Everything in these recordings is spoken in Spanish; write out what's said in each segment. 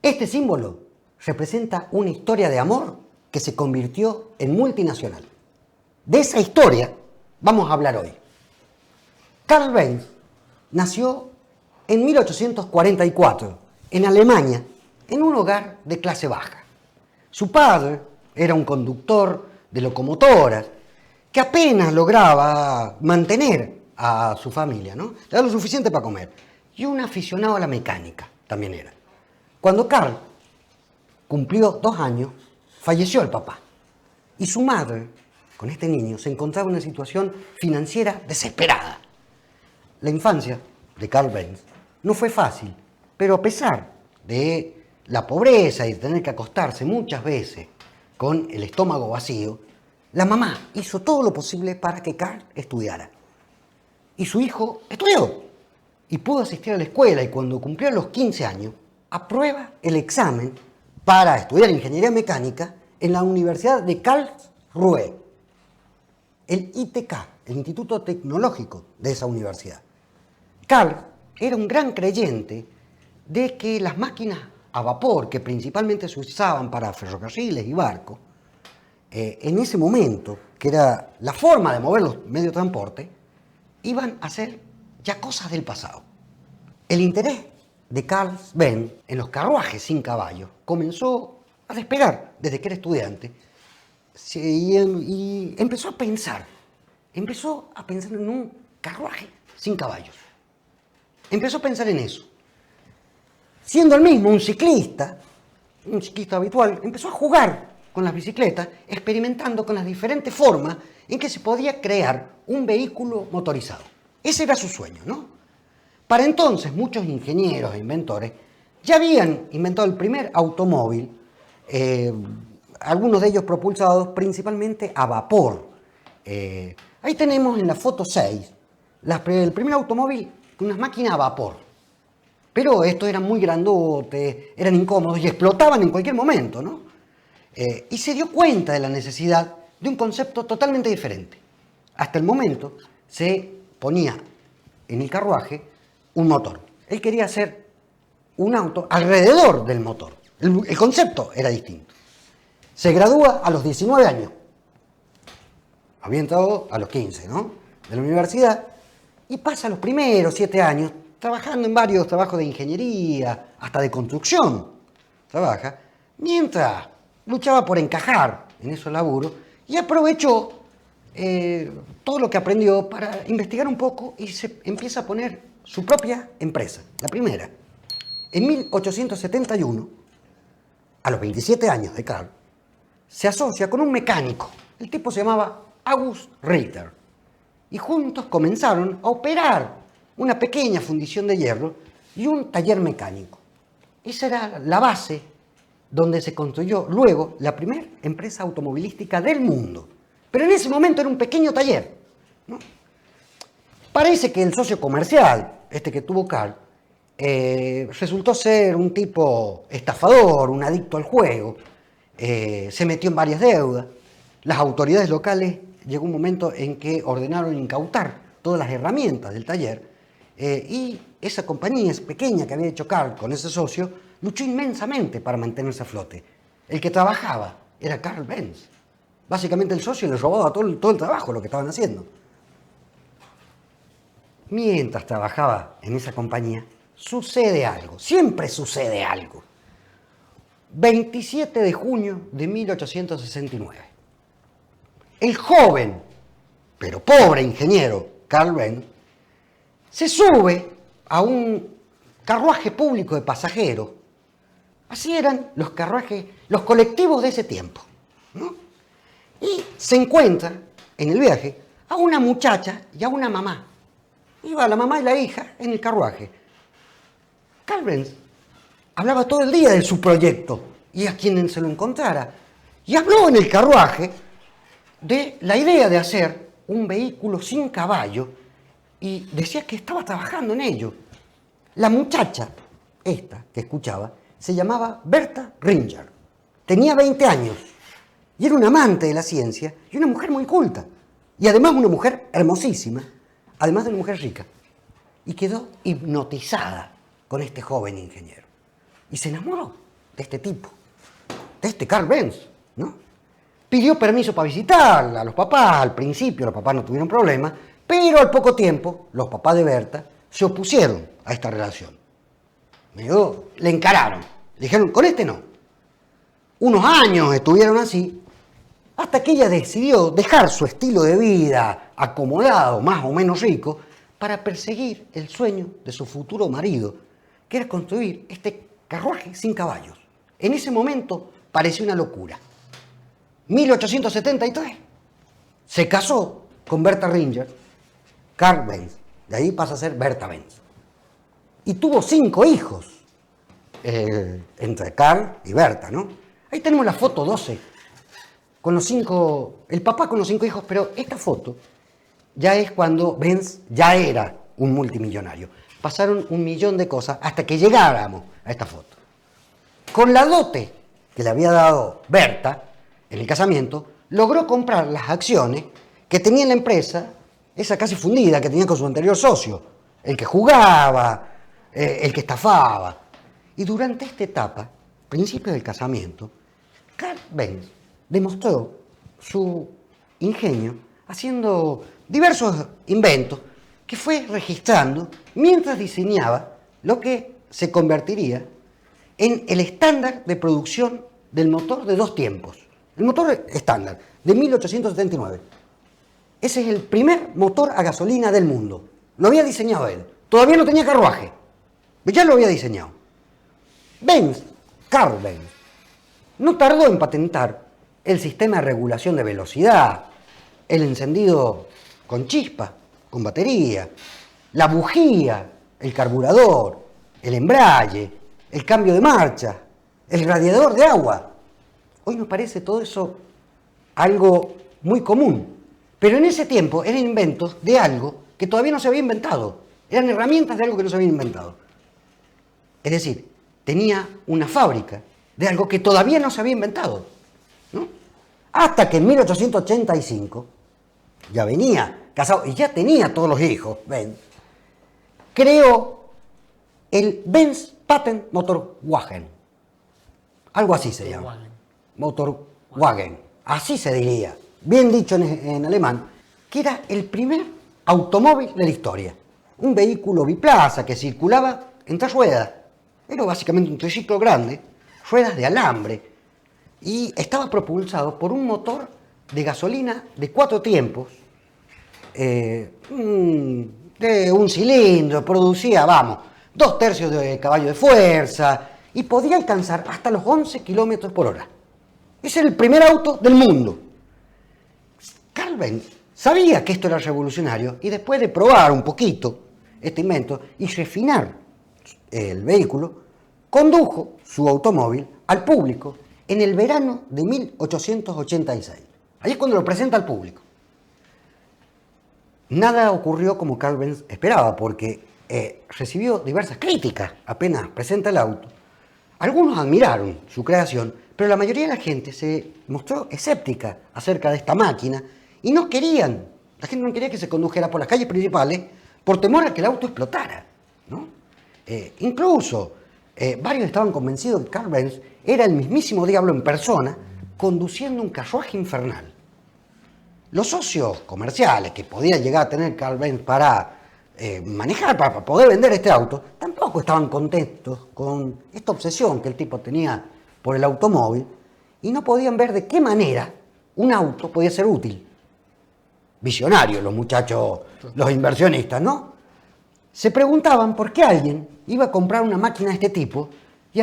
Este símbolo representa una historia de amor que se convirtió en multinacional. De esa historia vamos a hablar hoy. Carl Benz nació en 1844 en Alemania, en un hogar de clase baja. Su padre era un conductor de locomotoras que apenas lograba mantener a su familia, ¿no? Le daba lo suficiente para comer. Y un aficionado a la mecánica también era. Cuando Carl cumplió 2 años, falleció el papá. Y su madre, con este niño, se encontraba en una situación financiera desesperada. La infancia de Carl Benz no fue fácil, pero a pesar de la pobreza y de tener que acostarse muchas veces con el estómago vacío, la mamá hizo todo lo posible para que Carl estudiara. Y su hijo estudió y pudo asistir a la escuela, y cuando cumplió los 15 años, aprueba el examen para estudiar ingeniería mecánica en la Universidad de Karlsruhe, el ITK, el Instituto Tecnológico de esa universidad. Carl era un gran creyente de que las máquinas a vapor, que principalmente se usaban para ferrocarriles y barcos, en ese momento, que era la forma de mover los medios de transporte, iban a ser ya cosas del pasado. El interés de Carl Benz en los carruajes sin caballos comenzó a despegar desde que era estudiante, y empezó a pensar en un carruaje sin caballos. Empezó a pensar en eso. Siendo él mismo un ciclista habitual, empezó a jugar con las bicicletas, experimentando con las diferentes formas en que se podía crear un vehículo motorizado. Ese era su sueño, ¿no? Para entonces, muchos ingenieros e inventores ya habían inventado el primer automóvil, algunos de ellos propulsados principalmente a vapor. Ahí tenemos en la foto 6 el primer automóvil con unas máquinas a vapor. Pero estos eran muy grandotes, eran incómodos y explotaban en cualquier momento, ¿no? Y se dio cuenta de la necesidad de un concepto totalmente diferente. Hasta el momento se ponía en el carruaje un motor. Él quería hacer un auto alrededor del motor. El concepto era distinto. Se gradúa a los 19 años. Había entrado a los 15, ¿no? De la universidad. Y pasa los primeros 7 años trabajando en varios trabajos de ingeniería, hasta de construcción. Trabaja, mientras luchaba por encajar en esos laburos, y aprovechó todo lo que aprendió para investigar un poco y se empieza a poner su propia empresa, la primera. En 1871, a los 27 años de Carl, se asocia con un mecánico. El tipo se llamaba August Ritter. Y juntos comenzaron a operar una pequeña fundición de hierro y un taller mecánico. Esa era la base donde se construyó luego la primera empresa automovilística del mundo. Pero en ese momento era un pequeño taller, ¿no? Parece que el socio comercial, este que tuvo Carl, resultó ser un tipo estafador, un adicto al juego, se metió en varias deudas. Las autoridades locales llegó un momento en que ordenaron incautar todas las herramientas del taller, y esa compañía pequeña que había hecho Carl con ese socio luchó inmensamente para mantenerse a flote. El que trabajaba era Carl Benz. Básicamente el socio le robaba todo el trabajo, lo que estaban haciendo. Mientras trabajaba en esa compañía, sucede algo, siempre sucede algo. 27 de junio de 1869. El joven, pero pobre ingeniero Carl Benz se sube a un carruaje público de pasajeros. Así eran los carruajes, los colectivos de ese tiempo, ¿no? Y se encuentra en el viaje a una muchacha y a una mamá. Iba la mamá y la hija en el carruaje. Carl Benz hablaba todo el día de su proyecto y a quien se lo encontrara. Y habló en el carruaje de la idea de hacer un vehículo sin caballo, y decía que estaba trabajando en ello. La muchacha, esta que escuchaba, se llamaba Berta Ringer. Tenía 20 años y era una amante de la ciencia y una mujer muy culta. Y además una mujer hermosísima, además de una mujer rica. Y quedó hipnotizada con este joven ingeniero. Y se enamoró. de este tipo, de este Carl Benz, ¿no? Pidió permiso para visitarla a los papás. Al principio los papás no tuvieron problema, pero al poco tiempo los papás de Berta se opusieron a esta relación. Le encararon, le dijeron, con este no. Unos años estuvieron así, hasta que ella decidió dejar su estilo de vida acomodado, más o menos rico, para perseguir el sueño de su futuro marido, que era construir este carruaje sin caballos. En ese momento pareció una locura. 1873 se casó con Berta Ringer, Carl Benz, de ahí pasa a ser Berta Benz. Y tuvo 5 hijos, entre Carl y Berta, ¿no? Ahí tenemos la foto 12, con los 5, el papá con los 5 hijos, pero esta foto ya es cuando Benz ya era un multimillonario. Pasaron 1.000.000 de cosas hasta que llegáramos a esta foto. Con la dote que le había dado Berta en el casamiento, logró comprar las acciones que tenía en la empresa, esa casi fundida que tenía con su anterior socio, el que jugaba, el que estafaba. Y durante esta etapa, principio del casamiento, Carl Benz demostró su ingenio haciendo diversos inventos que fue registrando mientras diseñaba lo que se convertiría en el estándar de producción del motor de 2 tiempos. El motor estándar de 1879. Ese es el primer motor a gasolina del mundo. Lo había diseñado él. Todavía no tenía carruaje, pero ya lo había diseñado. Benz, Carl Benz, no tardó en patentar el sistema de regulación de velocidad, el encendido con chispa, con batería, la bujía, el carburador, el embrague, el cambio de marcha, el radiador de agua. Hoy nos parece todo eso algo muy común, pero en ese tiempo eran inventos de algo que todavía no se había inventado, eran herramientas de algo que no se había inventado. Es decir, tenía una fábrica de algo que todavía no se había inventado, ¿no? Hasta que en 1885, ya venía casado y ya tenía todos los hijos, Benz, creó el Benz Patent Motorwagen. Algo así se llama. Motorwagen. Así se diría, bien dicho en alemán, que era el primer automóvil de la historia. Un vehículo biplaza que circulaba en 3 ruedas. Era básicamente un triciclo grande, ruedas de alambre, y estaba propulsado por un motor de gasolina de 4 tiempos, de un cilindro, producía, 2/3 de caballo de fuerza, y podía alcanzar hasta los 11 kilómetros por hora. Ese era el primer auto del mundo. Carl Benz sabía que esto era revolucionario, y después de probar un poquito este invento y refinar el vehículo, condujo su automóvil al público en el verano de 1886. Ahí es cuando lo presenta al público. Nada ocurrió como Carl Benz esperaba, porque recibió diversas críticas apenas presenta el auto. Algunos admiraron su creación, pero la mayoría de la gente se mostró escéptica acerca de esta máquina y la gente no quería que se condujera por las calles principales por temor a que el auto explotara, ¿no? Incluso varios estaban convencidos que Carl Benz era el mismísimo diablo en persona conduciendo un carruaje infernal. Los socios comerciales que podía llegar a tener Carl Benz para manejar, para poder vender este auto, tampoco estaban contentos con esta obsesión que el tipo tenía por el automóvil y no podían ver de qué manera un auto podía ser útil. Visionarios los muchachos, los inversionistas, ¿no? Se preguntaban por qué alguien iba a comprar una máquina de este tipo y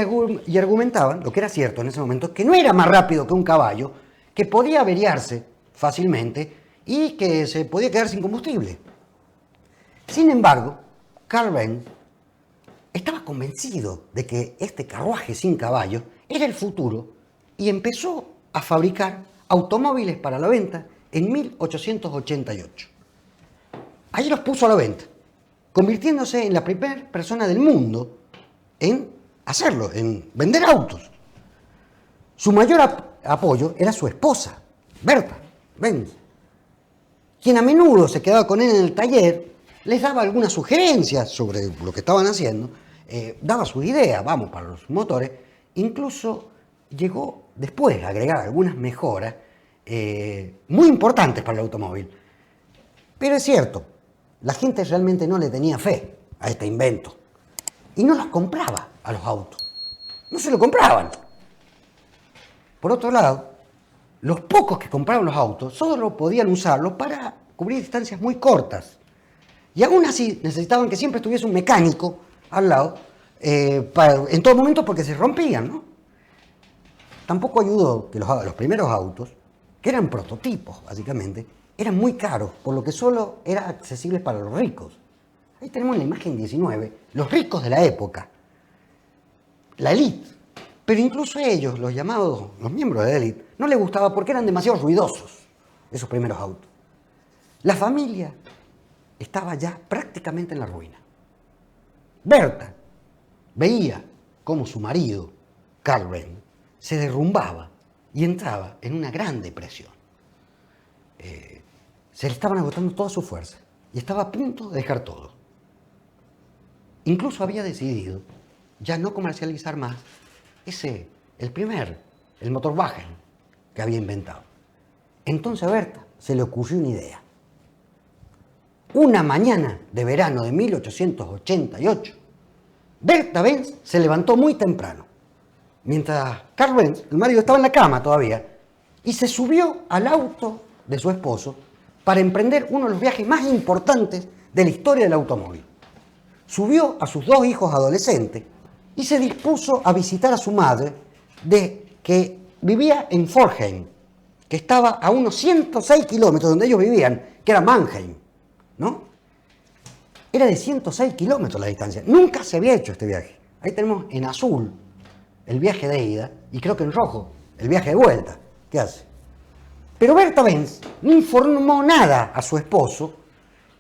argumentaban, lo que era cierto en ese momento, que no era más rápido que un caballo, que podía averiarse fácilmente y que se podía quedar sin combustible. Sin embargo, Carl Benz estaba convencido de que este carruaje sin caballo era el futuro y empezó a fabricar automóviles para la venta en 1888. Ahí los puso a la venta, convirtiéndose en la primera persona del mundo en hacerlo, en vender autos. Su mayor apoyo era su esposa, Berta Benz, quien a menudo se quedaba con él en el taller, les daba algunas sugerencias sobre lo que estaban haciendo, daba sus ideas, para los motores, Incluso llegó después a agregar algunas mejoras muy importantes para el automóvil. Pero es cierto, la gente realmente no le tenía fe a este invento y no los compraba a los autos. No se lo compraban. Por otro lado, los pocos que compraban los autos solo podían usarlos para cubrir distancias muy cortas. Y aún así necesitaban que siempre estuviese un mecánico al lado en todo momento porque se rompían, ¿no? Tampoco ayudó que los primeros autos, que eran prototipos básicamente, eran muy caros, por lo que solo eran accesibles para los ricos. Ahí tenemos la imagen 19, los ricos de la época, la élite. Pero incluso ellos, los miembros de la élite, no les gustaba porque eran demasiado ruidosos, esos primeros autos. La familia estaba ya prácticamente en la ruina. Berta veía cómo su marido, Karl Benz, se derrumbaba y entraba en una gran depresión. Se le estaban agotando todas sus fuerzas y estaba a punto de dejar todo. Incluso había decidido ya no comercializar más el Motorwagen que había inventado. Entonces a Berta se le ocurrió una idea. Una mañana de verano de 1888, Berta Benz se levantó muy temprano, mientras Karl Benz, el marido, estaba en la cama todavía, y se subió al auto de su esposo para emprender uno de los viajes más importantes de la historia del automóvil. Subió a sus dos hijos adolescentes y se dispuso a visitar a su madre, que vivía en Forchheim, que estaba a unos 106 kilómetros donde ellos vivían, que era Mannheim, ¿no? Era de 106 kilómetros la distancia. Nunca se había hecho este viaje. Ahí tenemos en azul el viaje de ida y creo que en rojo el viaje de vuelta. ¿Qué hace? Pero Berta Benz no informó nada a su esposo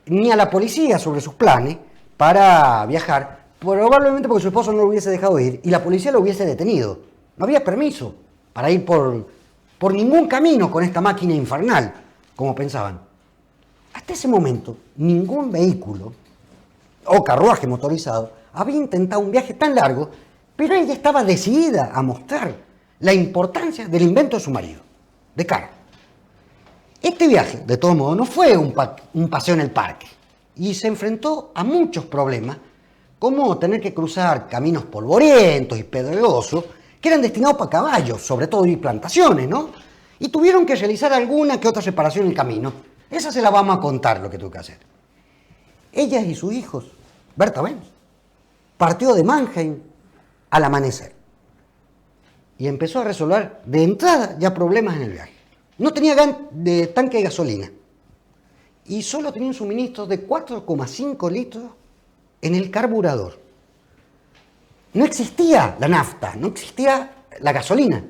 ni a la policía sobre sus planes para viajar, probablemente porque su esposo no lo hubiese dejado ir y la policía lo hubiese detenido. No había permiso para ir por ningún camino con esta máquina infernal, como pensaban. Hasta ese momento, ningún vehículo o carruaje motorizado había intentado un viaje tan largo, pero ella estaba decidida a mostrar la importancia del invento de su marido, de Karl. Este viaje, de todos modos, no fue un paseo en el parque y se enfrentó a muchos problemas, como tener que cruzar caminos polvorientos y pedregosos que eran destinados para caballos, sobre todo, y plantaciones, ¿no? Y tuvieron que realizar alguna que otra reparación en el camino. Esa se la vamos a contar, lo que tuvo que hacer. Ellas y sus hijos, Berta Benz, partió de Mannheim al amanecer y empezó a resolver de entrada ya problemas en el viaje. No tenía tanque de gasolina y solo tenía un suministro de 4,5 litros en el carburador. No existía la nafta, no existía la gasolina.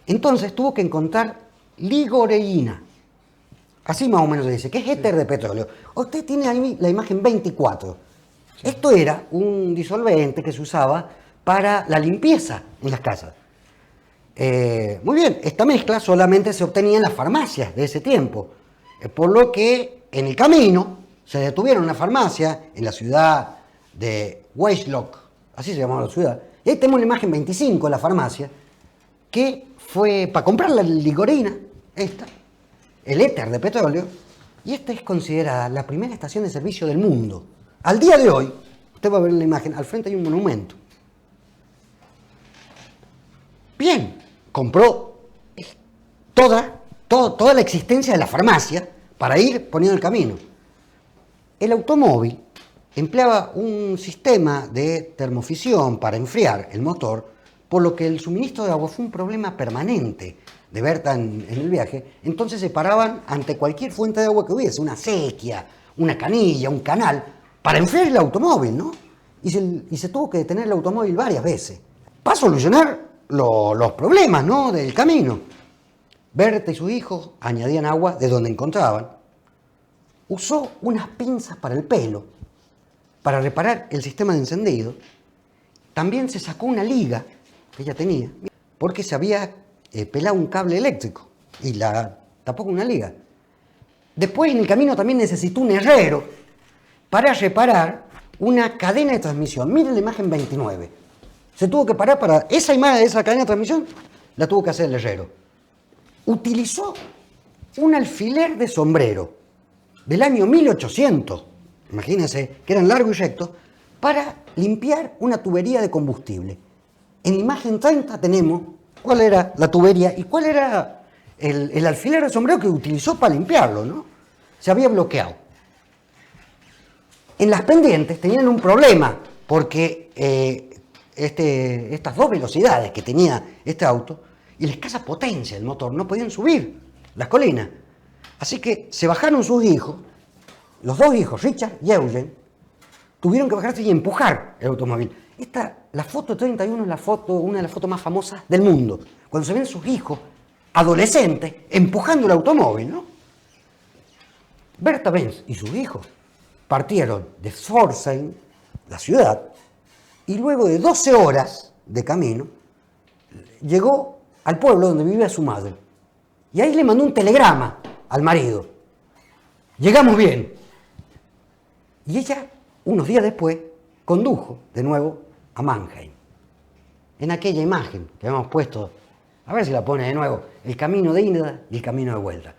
Entonces tuvo que encontrar ligoreína. Así más o menos se dice, que es éter de petróleo. Usted tiene ahí la imagen 24. Sí. Esto era un disolvente que se usaba para la limpieza en las casas. Muy bien, esta mezcla solamente se obtenía en las farmacias de ese tiempo, por lo que en el camino se detuvieron en una farmacia en la ciudad de Weissloch, así se llamaba la ciudad, y ahí tenemos la imagen 25 de la farmacia, que fue para comprar la ligorina, el éter de petróleo, y esta es considerada la primera estación de servicio del mundo. Al día de hoy, usted va a ver en la imagen, al frente hay un monumento. Bien, compró toda la existencia de la farmacia para ir poniendo el camino. El automóvil empleaba un sistema de termofisión para enfriar el motor, por lo que el suministro de agua fue un problema permanente de Berta en el viaje. Entonces se paraban ante cualquier fuente de agua que hubiese, una acequia, una canilla, un canal, para enfriar el automóvil, ¿no? Y se tuvo que detener el automóvil varias veces para solucionar los problemas, ¿no?, del camino. Berta y sus hijos añadían agua de donde encontraban. Usó unas pinzas para el pelo para reparar el sistema de encendido. También se sacó una liga que ella tenía porque se había pelado un cable eléctrico y la tapó con una liga. Después en el camino también necesitó un herrero para reparar una cadena de transmisión. Miren la imagen 29. Se tuvo que parar para esa imagen, esa cadena de transmisión, la tuvo que hacer el herrero. Utilizó un alfiler de sombrero del año 1800, imagínense, que eran largos y rectos, para limpiar una tubería de combustible. En imagen 30 tenemos cuál era la tubería y cuál era el alfiler de sombrero que utilizó para limpiarlo, ¿no? Se había bloqueado. En las pendientes tenían un problema, porque estas dos velocidades que tenía este auto y la escasa potencia del motor no podían subir las colinas. Así que se bajaron sus hijos, los dos hijos, Richard y Eugene, tuvieron que bajarse y empujar el automóvil. La foto 31 es una de las fotos más famosas del mundo, cuando se ven sus hijos adolescentes empujando el automóvil, ¿no? Bertha Benz y sus hijos partieron de Pforzheim, la ciudad, y luego de 12 horas de camino llegó al pueblo donde vivía su madre. Y ahí le mandó un telegrama al marido. Llegamos bien. Y ella, unos días después, condujo de nuevo a Mannheim. En aquella imagen que hemos puesto, a ver si la pone de nuevo, el camino de ida y el camino de vuelta.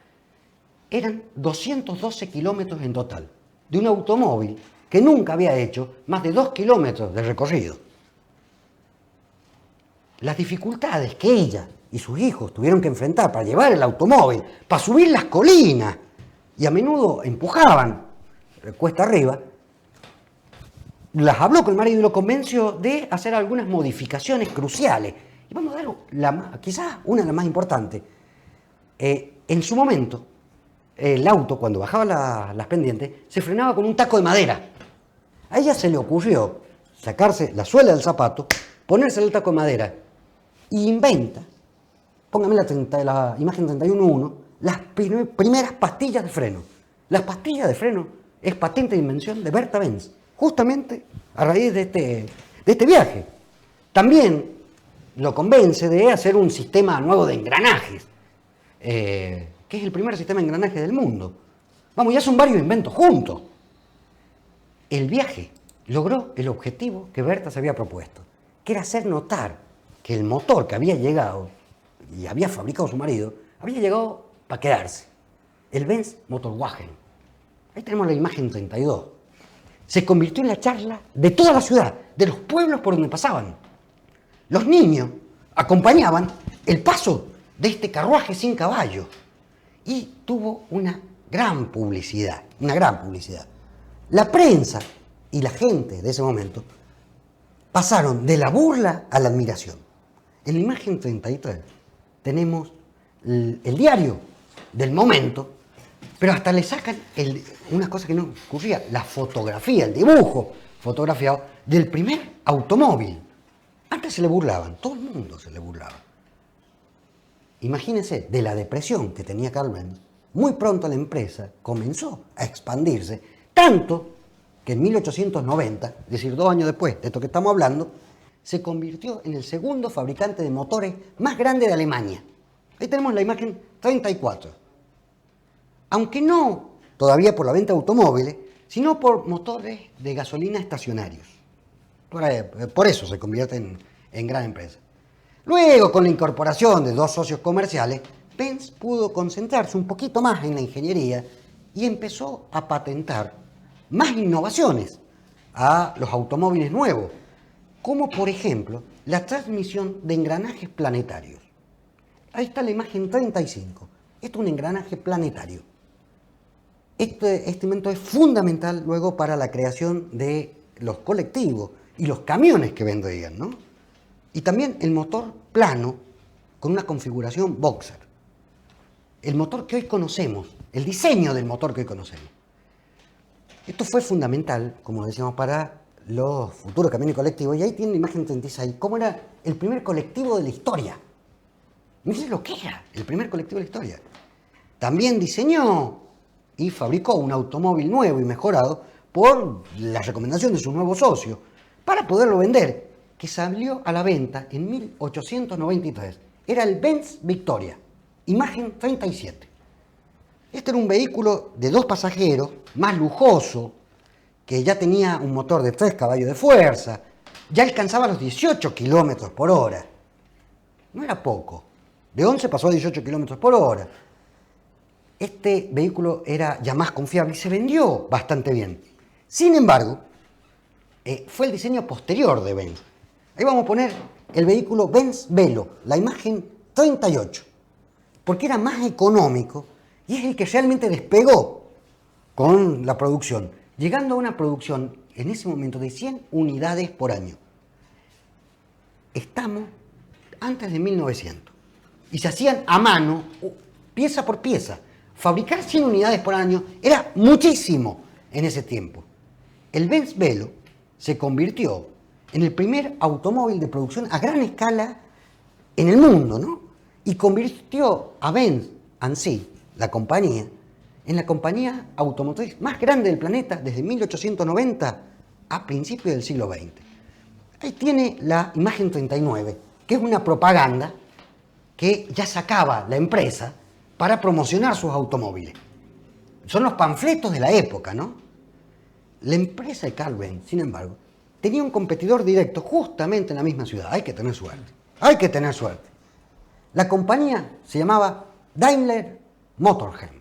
Eran 212 kilómetros en total, de un automóvil que nunca había hecho más de 2 kilómetros de recorrido. Las dificultades que ella y sus hijos tuvieron que enfrentar para llevar el automóvil, para subir las colinas, y a menudo empujaban cuesta arriba, las habló con el marido y lo convenció de hacer algunas modificaciones cruciales. Y vamos a dar quizás una de las más importantes. En su momento, el auto, cuando bajaba las pendientes, se frenaba con un taco de madera. A ella se le ocurrió sacarse la suela del zapato, ponerse el taco de madera, y inventa, póngame la imagen 31.1, las primeras pastillas de freno. Las pastillas de freno es patente de invención de Bertha Benz, justamente a raíz de este viaje. También lo convence de hacer un sistema nuevo de engranajes, que es el primer sistema de engranajes del mundo. Vamos, ya son varios inventos juntos. El viaje logró el objetivo que Bertha se había propuesto, que era hacer notar que el motor que había llegado y había fabricado su marido, había llegado para quedarse. El Benz Motorwagen. Ahí tenemos la imagen 32. Se convirtió en la charla de toda la ciudad, de los pueblos por donde pasaban. Los niños acompañaban el paso de este carruaje sin caballo y tuvo una gran publicidad, una gran publicidad. La prensa y la gente de ese momento pasaron de la burla a la admiración. En la imagen 33 tenemos el diario del momento, pero hasta le sacan una cosa que no ocurría, la fotografía, el dibujo fotografiado del primer automóvil. Antes se le burlaban, todo el mundo se le burlaba. Imagínense, de la depresión que tenía Carl Benz, muy pronto la empresa comenzó a expandirse, tanto que en 1890, es decir, 2 años después de esto que estamos hablando, se convirtió en el segundo fabricante de motores más grande de Alemania. Ahí tenemos la imagen 34. Aunque no todavía por la venta de automóviles, sino por motores de gasolina estacionarios. Por eso se convierte en gran empresa. Luego, con la incorporación de 2 socios comerciales, Benz pudo concentrarse un poquito más en la ingeniería y empezó a patentar más innovaciones a los automóviles nuevos, como por ejemplo la transmisión de engranajes planetarios. Ahí está la imagen 35. Esto es un engranaje planetario. Este invento es fundamental luego para la creación de los colectivos y los camiones que vendrían, ¿no? Y también el motor plano con una configuración boxer. El motor que hoy conocemos, el diseño del motor que hoy conocemos. Esto fue fundamental, como decíamos, para los futuros camiones colectivos. Y ahí tiene la imagen 36, cómo era el primer colectivo de la historia. Miren lo que era el primer colectivo de la historia. También diseñó y fabricó un automóvil nuevo y mejorado por la recomendación de su nuevo socio para poderlo vender, que salió a la venta en 1893. Era el Benz Victoria, imagen 37. Este era un vehículo de 2 pasajeros, más lujoso, que ya tenía un motor de 3 caballos de fuerza, ya alcanzaba los 18 kilómetros por hora. No era poco. De 11 pasó a 18 kilómetros por hora. Este vehículo era ya más confiable y se vendió bastante bien. Sin embargo, fue el diseño posterior de Benz. Ahí vamos a poner el vehículo Benz Velo, la imagen 38, porque era más económico y es el que realmente despegó con la producción, llegando a una producción en ese momento de 100 unidades por año. Estamos antes de 1900 y se hacían a mano, pieza por pieza. Fabricar 100 unidades por año era muchísimo en ese tiempo. El Benz Velo se convirtió en el primer automóvil de producción a gran escala en el mundo, ¿no? Y convirtió a Benz en sí, la compañía, en la compañía automotriz más grande del planeta desde 1890 a principios del siglo XX. Ahí tiene la imagen 39, que es una propaganda que ya sacaba la empresa para promocionar sus automóviles. Son los panfletos de la época, ¿no? La empresa de Carl Benz, sin embargo, tenía un competidor directo justamente en la misma ciudad. Hay que tener suerte. Hay que tener suerte. La compañía se llamaba Daimler Motorheim.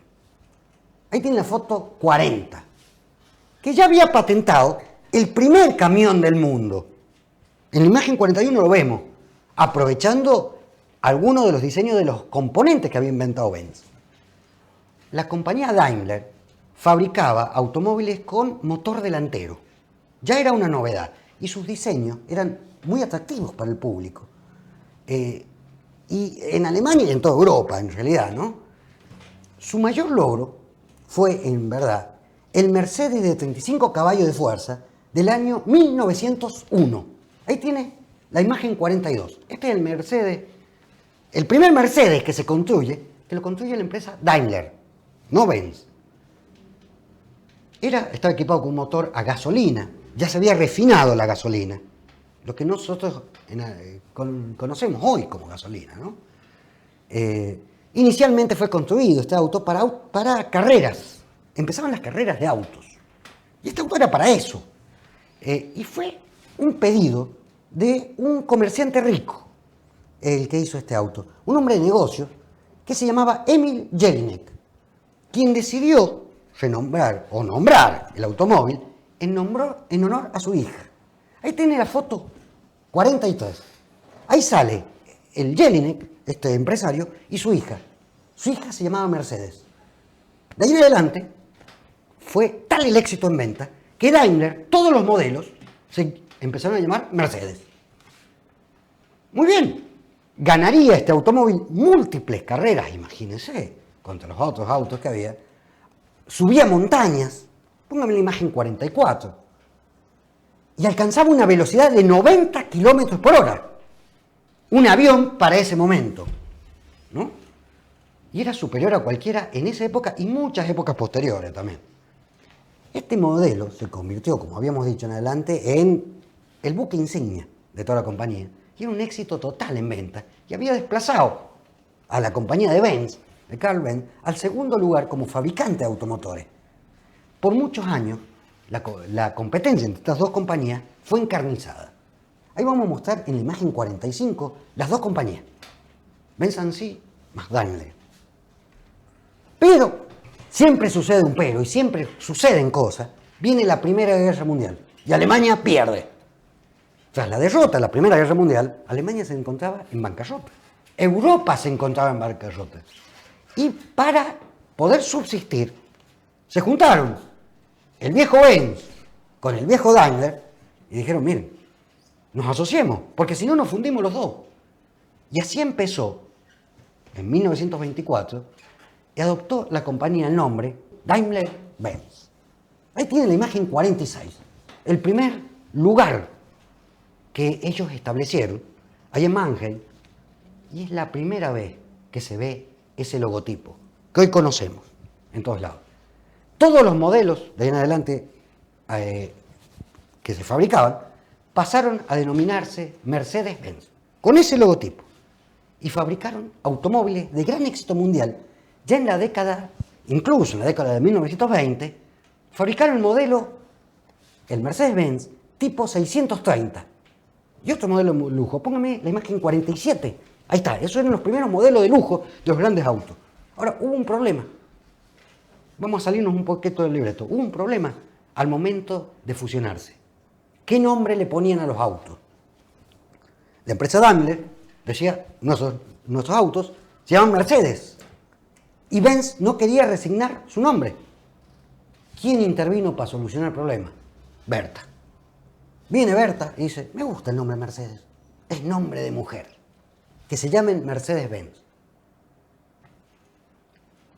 Ahí tiene la foto 40, que ya había patentado el primer camión del mundo. En la imagen 41 lo vemos, aprovechando algunos de los diseños de los componentes que había inventado Benz. La compañía Daimler fabricaba automóviles con motor delantero. Ya era una novedad y sus diseños eran muy atractivos para el público. Y en Alemania y en toda Europa, en realidad, ¿no? Su mayor logro fue, en verdad, el Mercedes de 35 caballos de fuerza del año 1901. Ahí tiene la imagen 42. Este es el Mercedes, el primer Mercedes que se construye, que lo construye la empresa Daimler, no Benz. Estaba equipado con un motor a gasolina, ya se había refinado la gasolina, lo que nosotros conocemos hoy como gasolina, ¿no? Inicialmente fue construido este auto para carreras, empezaban las carreras de autos, y este auto era para eso, y fue un pedido de un comerciante rico, el que hizo este auto, un hombre de negocio que se llamaba Emil Jelinek, quien decidió nombrar el automóvil en honor a su hija. Ahí tiene la foto 43. Ahí sale el Jelinek, este empresario, y su hija. Su hija se llamaba Mercedes. De ahí en adelante fue tal el éxito en venta que Daimler, todos los modelos, se empezaron a llamar Mercedes. Muy bien, ganaría este automóvil múltiples carreras, imagínense, contra los otros autos que había. Subía montañas, póngame la imagen 44, y alcanzaba una velocidad de 90 kilómetros por hora. Un avión para ese momento, ¿no? Y era superior a cualquiera en esa época y muchas épocas posteriores también. Este modelo se convirtió, como habíamos dicho en adelante, en el buque insignia de toda la compañía. Y era un éxito total en venta. Y había desplazado a la compañía de Benz, de Carl Benz, al segundo lugar como fabricante de automotores. Por muchos años, la competencia entre estas dos compañías fue encarnizada. Ahí vamos a mostrar en la imagen 45 las dos compañías. Benz en sí más Daimler. Pero siempre sucede un pero y siempre suceden cosas. Viene la Primera Guerra Mundial y Alemania pierde. Tras la derrota de la Primera Guerra Mundial, Alemania se encontraba en bancarrota. Europa se encontraba en bancarrota. Y para poder subsistir, se juntaron el viejo Benz con el viejo Daimler y dijeron, miren, nos asociemos, porque si no nos fundimos los dos. Y así empezó, en 1924, y adoptó la compañía el nombre Daimler-Benz. Ahí tiene la imagen 46, el primer lugar que ellos establecieron, ahí en Mannheim, y es la primera vez que se ve ese logotipo, que hoy conocemos en todos lados. Todos los modelos de ahí en adelante que se fabricaban pasaron a denominarse Mercedes-Benz, con ese logotipo, y fabricaron automóviles de gran éxito mundial. Ya en la década, incluso en la década de 1920, fabricaron el modelo, el Mercedes-Benz tipo 630, y otro modelo de lujo. Póngame la imagen 47. Ahí está, esos eran los primeros modelos de lujo de los grandes autos. Ahora, hubo un problema. Vamos a salirnos un poquito del libreto. Hubo un problema al momento de fusionarse. ¿Qué nombre le ponían a los autos? La empresa Daimler decía, nuestros autos se llaman Mercedes. Y Benz no quería resignar su nombre. ¿Quién intervino para solucionar el problema? Berta. Viene Berta y dice, me gusta el nombre Mercedes. Es nombre de mujer. Que se llamen Mercedes-Benz.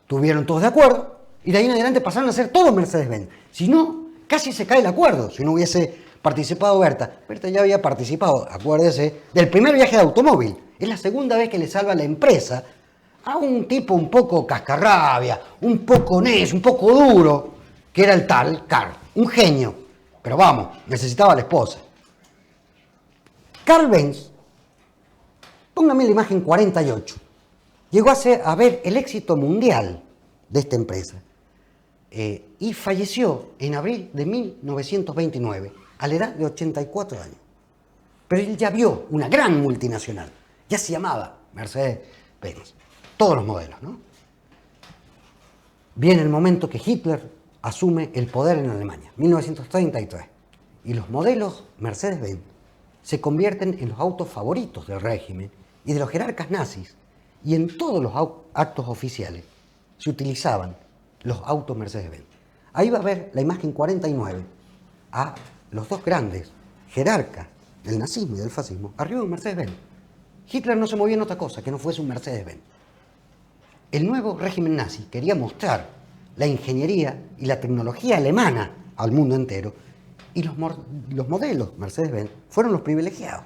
Tuvieron todos de acuerdo y de ahí en adelante pasaron a ser todos Mercedes-Benz. Si no, casi se cae el acuerdo si no hubiese participado Berta. Berta ya había participado, acuérdese, del primer viaje de automóvil. Es la segunda vez que le salva a la empresa a un tipo un poco cascarrabia, un poco necio, un poco duro, que era el tal Karl, un genio. Pero vamos, necesitaba a la esposa. Karl Benz, póngame la imagen 48, llegó a ver el éxito mundial de esta empresa y falleció en abril de 1929 a la edad de 84 años. Pero él ya vio una gran multinacional, ya se llamaba Mercedes-Benz, todos los modelos, ¿no? Viene el momento que Hitler asume el poder en Alemania, 1933, y los modelos Mercedes-Benz se convierten en los autos favoritos del régimen y de los jerarcas nazis, y en todos los actos oficiales se utilizaban los autos Mercedes-Benz. Ahí va a ver la imagen 49 a los dos grandes jerarcas del nazismo y del fascismo arriba de un Mercedes-Benz. Hitler no se movía en otra cosa que no fuese un Mercedes-Benz. El nuevo régimen nazi quería mostrar la ingeniería y la tecnología alemana al mundo entero, y los modelos Mercedes-Benz fueron los privilegiados.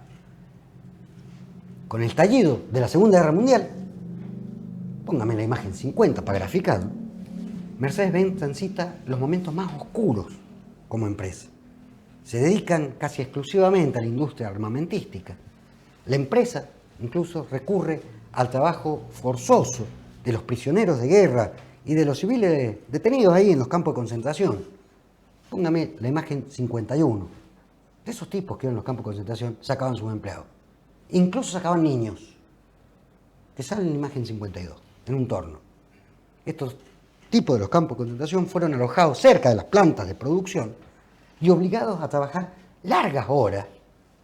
Con el estallido de la Segunda Guerra Mundial, póngame la imagen 50 para graficarlo, Mercedes-Benz transita los momentos más oscuros como empresa. Se dedican casi exclusivamente a la industria armamentística. La empresa incluso recurre al trabajo forzoso de los prisioneros de guerra y de los civiles detenidos ahí en los campos de concentración. Póngame la imagen 51. De esos tipos que iban en los campos de concentración sacaban sus empleados. Incluso sacaban niños, que salen en la imagen 52, en un torno. Estos tipos de los campos de concentración fueron alojados cerca de las plantas de producción y obligados a trabajar largas horas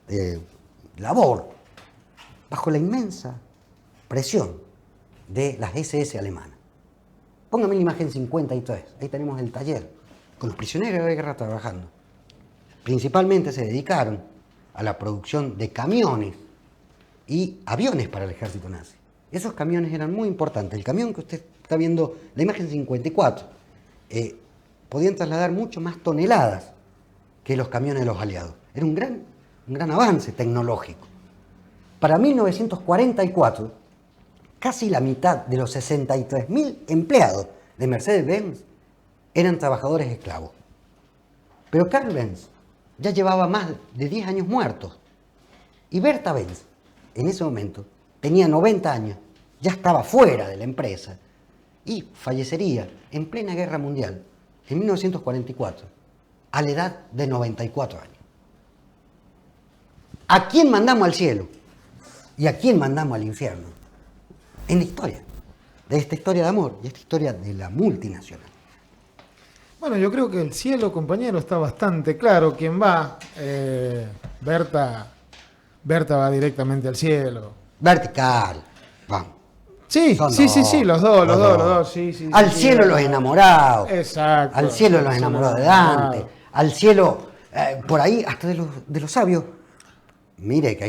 de labor bajo la inmensa presión de las SS alemanas. Póngame la imagen 53, ahí tenemos el taller, con los prisioneros de guerra trabajando. Principalmente se dedicaron a la producción de camiones y aviones para el ejército nazi. Esos camiones eran muy importantes. El camión que usted está viendo, la imagen 54, podían trasladar mucho más toneladas que los camiones de los aliados. Era un gran avance tecnológico. Para 1944, casi la mitad de los 63.000 empleados de Mercedes-Benz eran trabajadores esclavos. Pero Karl Benz ya llevaba más de 10 años muertos. Y Berta Benz, en ese momento, tenía 90 años, ya estaba fuera de la empresa y fallecería en plena guerra mundial en 1944, a la edad de 94 años. ¿A quién mandamos al cielo? ¿Y a quién mandamos al infierno? En la historia, de esta historia de amor y esta historia de la multinacional. Bueno, yo creo que el cielo, compañero, está bastante claro. ¿Quién va? Berta va directamente al cielo. Vertical, vamos. Sí, los dos. Sí, al cielo los enamorados. Exacto. Al cielo los enamorados de Dante. Al cielo, por ahí, hasta de los sabios. Mire que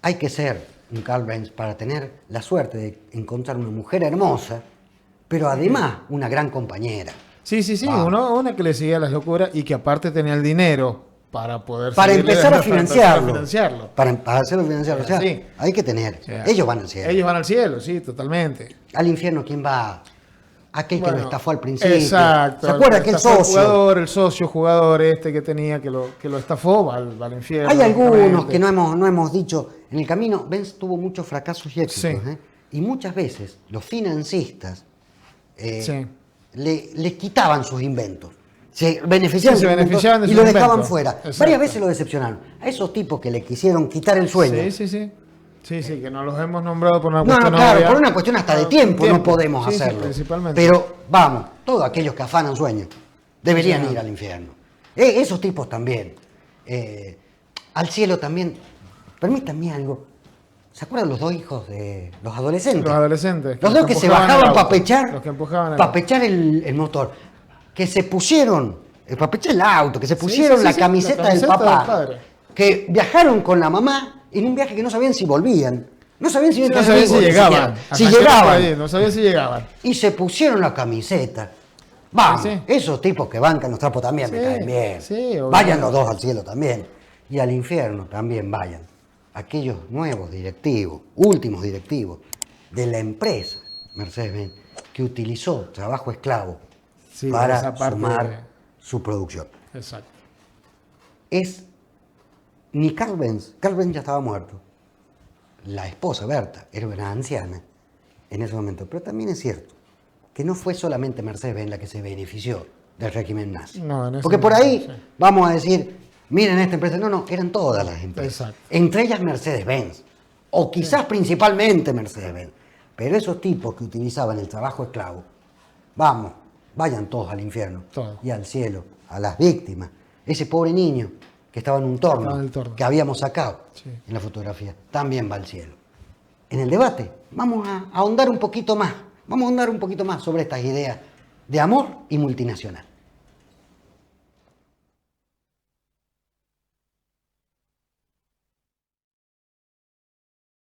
hay que ser un Karl Benz para tener la suerte de encontrar una mujer hermosa, pero además una gran compañera. Sí, una que le seguía las locuras y que aparte tenía el dinero para poder empezar a financiarlo. Para hacerlo financiarlo. O sea, hay que tener. Ellos van al cielo. Ellos van al cielo, sí, totalmente. Al infierno, ¿quién va? Aquel que lo estafó al principio. Exacto. ¿Se acuerda aquel socio? El socio jugador que tenía, que lo estafó, va al infierno. Hay algunos que no hemos dicho. En el camino, Benz tuvo muchos fracasos y éxitos. Sí. Y muchas veces los financistas les quitaban sus inventos. se beneficiaban, Sí, se beneficiaban de y su lo dejaban invento. fuera. Exacto. Varias veces lo decepcionaron. A esos tipos que le quisieron quitar el sueño. Sí, que nos los hemos nombrado por una No, cuestión claro, obvia. por una cuestión hasta de tiempo no podemos Sí, hacerlo. principalmente. Pero vamos, todos aquellos que afanan sueños deberían Sí. ir al infierno. Esos tipos también. Al cielo también. Permítanme algo. ¿Se acuerdan los dos hijos de los adolescentes? Los adolescentes. Los dos que se empujaban bajaban el para auto, pechar, Los que empujaban el para auto. pechar el motor. Que se pusieron, para pechar el auto, que se pusieron sí, la sí, camiseta la del camiseta papá. del padre. Que viajaron con la mamá en un viaje que no sabían si volvían. No sabían si, Sí, no sabían si ni llegaban. siquiera. Hasta Si que no llegaban. fue ahí, no sabían si llegaban. Y se pusieron la camiseta. Vamos, Sí. esos tipos que bancan los trapos también me Sí, caen bien. sí, obviamente. Vayan los dos al cielo también. Y al infierno también vayan. Aquellos nuevos directivos, últimos directivos de la empresa Mercedes-Benz, que utilizó trabajo esclavo Sí, para esa parte sumar su producción. Exacto. Ni Carl Benz ya estaba muerto. La esposa, Berta, era una anciana en ese momento. Pero también es cierto que no fue solamente Mercedes-Benz la que se benefició del régimen nazi. No, en ese Porque por momento, ahí sí. vamos a decir, miren esta empresa. No, eran todas las empresas. Exacto. Entre ellas Mercedes-Benz. O quizás principalmente Mercedes-Benz. Pero esos tipos que utilizaban el trabajo esclavo, vamos, vayan todos al infierno. Todos. Y al cielo, a las víctimas. Ese pobre niño que estaba en un torno, Estaba en el torno. que habíamos sacado Sí. en la fotografía, también va al cielo. En el debate vamos a ahondar un poquito más, sobre estas ideas de amor y multinacional.